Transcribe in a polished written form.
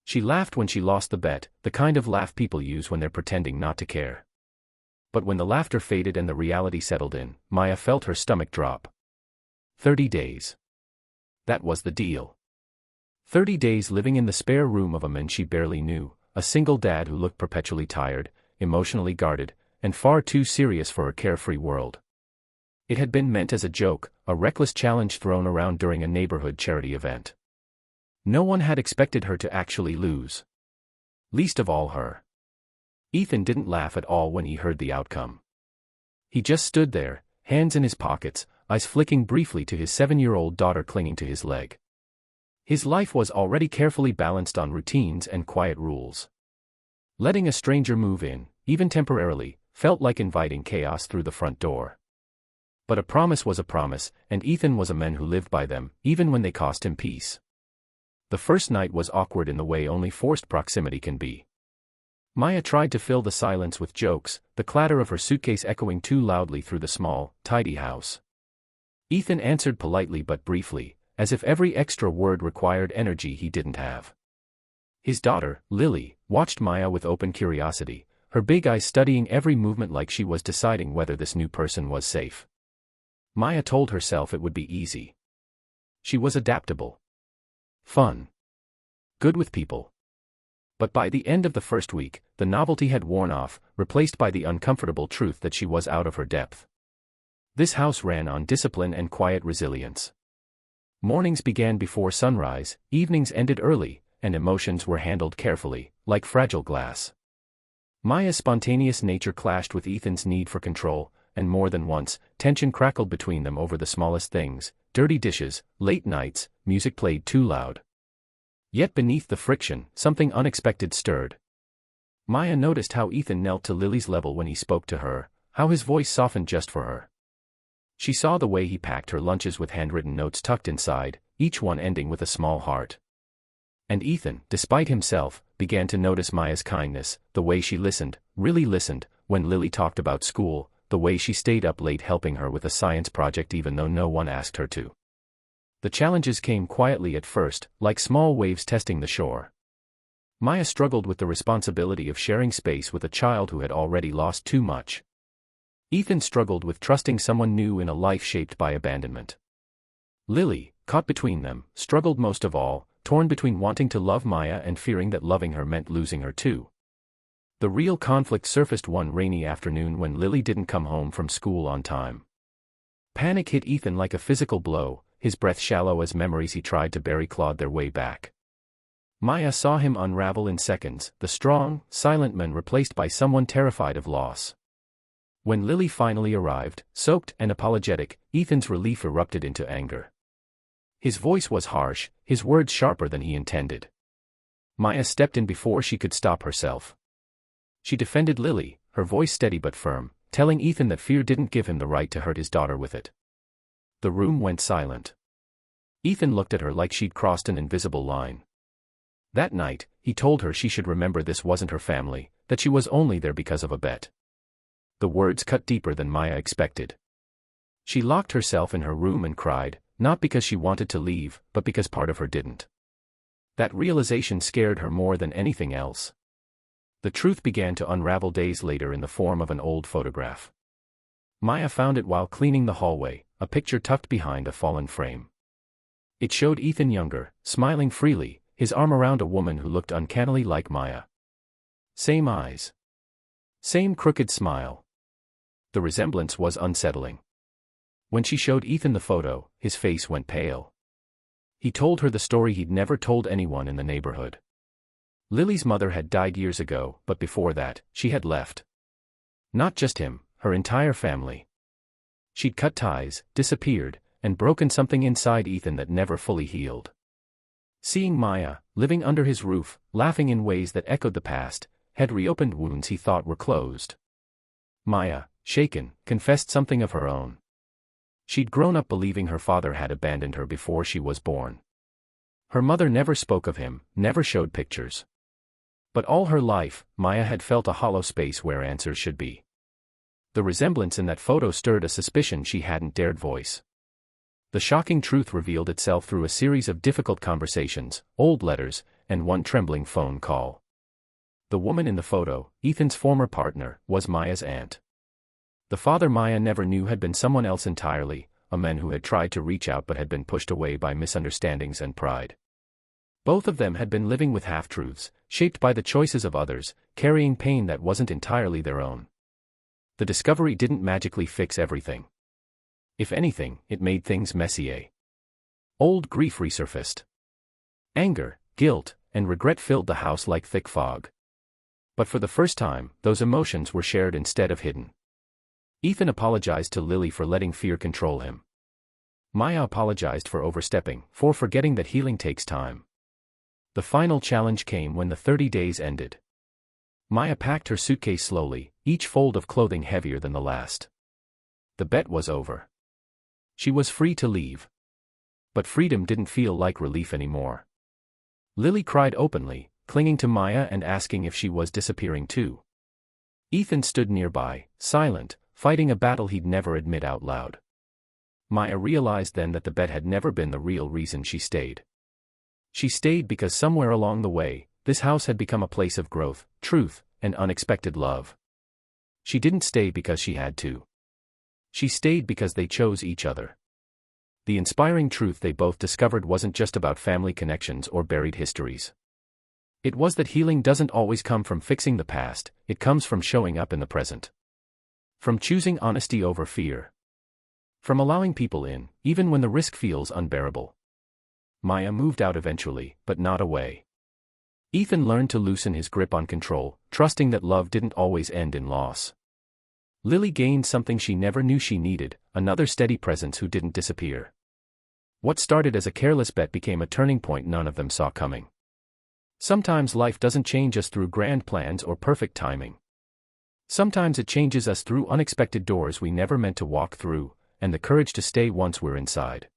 She laughed when she lost the bet, the kind of laugh people use when they're pretending not to care. But when the laughter faded and the reality settled in, Maya felt her stomach drop. 30 days. That was the deal. 30 days living in the spare room of a man she barely knew, a single dad who looked perpetually tired, emotionally guarded, and far too serious for her carefree world. It had been meant as a joke, a reckless challenge thrown around during a neighborhood charity event. No one had expected her to actually lose. Least of all her. Ethan didn't laugh at all when he heard the outcome. He just stood there, hands in his pockets, eyes flicking briefly to his 7-year-old daughter clinging to his leg. His life was already carefully balanced on routines and quiet rules. Letting a stranger move in, even temporarily, felt like inviting chaos through the front door. But a promise was a promise, and Ethan was a man who lived by them, even when they cost him peace. The first night was awkward in the way only forced proximity can be. Maya tried to fill the silence with jokes, the clatter of her suitcase echoing too loudly through the small, tidy house. Ethan answered politely but briefly, as if every extra word required energy he didn't have. His daughter, Lily, watched Maya with open curiosity, her big eyes studying every movement like she was deciding whether this new person was safe. Maya told herself it would be easy. She was adaptable. Fun. Good with people. But by the end of the first week, the novelty had worn off, replaced by the uncomfortable truth that she was out of her depth. This house ran on discipline and quiet resilience. Mornings began before sunrise, evenings ended early, and emotions were handled carefully, like fragile glass. Maya's spontaneous nature clashed with Ethan's need for control, and more than once, tension crackled between them over the smallest things, dirty dishes, late nights, music played too loud. Yet beneath the friction, something unexpected stirred. Maya noticed how Ethan knelt to Lily's level when he spoke to her, how his voice softened just for her. She saw the way he packed her lunches with handwritten notes tucked inside, each one ending with a small heart. And Ethan, despite himself, began to notice Maya's kindness, the way she listened, really listened, when Lily talked about school, the way she stayed up late helping her with a science project even though no one asked her to. The challenges came quietly at first, like small waves testing the shore. Maya struggled with the responsibility of sharing space with a child who had already lost too much. Ethan struggled with trusting someone new in a life shaped by abandonment. Lily, caught between them, struggled most of all, torn between wanting to love Maya and fearing that loving her meant losing her too. The real conflict surfaced one rainy afternoon when Lily didn't come home from school on time. Panic hit Ethan like a physical blow, his breath shallow as memories he tried to bury clawed their way back. Maya saw him unravel in seconds, the strong, silent man replaced by someone terrified of loss. When Lily finally arrived, soaked and apologetic, Ethan's relief erupted into anger. His voice was harsh, his words sharper than he intended. Maya stepped in before she could stop herself. She defended Lily, her voice steady but firm, telling Ethan that fear didn't give him the right to hurt his daughter with it. The room went silent. Ethan looked at her like she'd crossed an invisible line. That night, he told her she should remember this wasn't her family, that she was only there because of a bet. The words cut deeper than Maya expected. She locked herself in her room and cried, not because she wanted to leave, but because part of her didn't. That realization scared her more than anything else. The truth began to unravel days later in the form of an old photograph. Maya found it while cleaning the hallway, a picture tucked behind a fallen frame. It showed Ethan younger, smiling freely, his arm around a woman who looked uncannily like Maya. Same eyes. Same crooked smile. The resemblance was unsettling. When she showed Ethan the photo, his face went pale. He told her the story he'd never told anyone in the neighborhood. Lily's mother had died years ago, but before that, she had left. Not just him, her entire family. She'd cut ties, disappeared, and broken something inside Ethan that never fully healed. Seeing Maya, living under his roof, laughing in ways that echoed the past, had reopened wounds he thought were closed. Maya, shaken, confessed something of her own. She'd grown up believing her father had abandoned her before she was born. Her mother never spoke of him, never showed pictures. But all her life, Maya had felt a hollow space where answers should be. The resemblance in that photo stirred a suspicion she hadn't dared voice. The shocking truth revealed itself through a series of difficult conversations, old letters, and one trembling phone call. The woman in the photo, Ethan's former partner, was Maya's aunt. The father Maya never knew had been someone else entirely, a man who had tried to reach out but had been pushed away by misunderstandings and pride. Both of them had been living with half-truths, shaped by the choices of others, carrying pain that wasn't entirely their own. The discovery didn't magically fix everything. If anything, it made things messier. Old grief resurfaced. Anger, guilt, and regret filled the house like thick fog. But for the first time, those emotions were shared instead of hidden. Ethan apologized to Lily for letting fear control him. Maya apologized for overstepping, for forgetting that healing takes time. The final challenge came when the 30 days ended. Maya packed her suitcase slowly, each fold of clothing heavier than the last. The bet was over. She was free to leave. But freedom didn't feel like relief anymore. Lily cried openly, clinging to Maya and asking if she was disappearing too. Ethan stood nearby, silent, fighting a battle he'd never admit out loud. Maya realized then that the bet had never been the real reason she stayed. She stayed because somewhere along the way, this house had become a place of growth, truth, and unexpected love. She didn't stay because she had to. She stayed because they chose each other. The inspiring truth they both discovered wasn't just about family connections or buried histories. It was that healing doesn't always come from fixing the past, it comes from showing up in the present. From choosing honesty over fear. From allowing people in, even when the risk feels unbearable. Maya moved out eventually, but not away. Ethan learned to loosen his grip on control, trusting that love didn't always end in loss. Lily gained something she never knew she needed, another steady presence who didn't disappear. What started as a careless bet became a turning point none of them saw coming. Sometimes life doesn't change us through grand plans or perfect timing. Sometimes it changes us through unexpected doors we never meant to walk through, and the courage to stay once we're inside.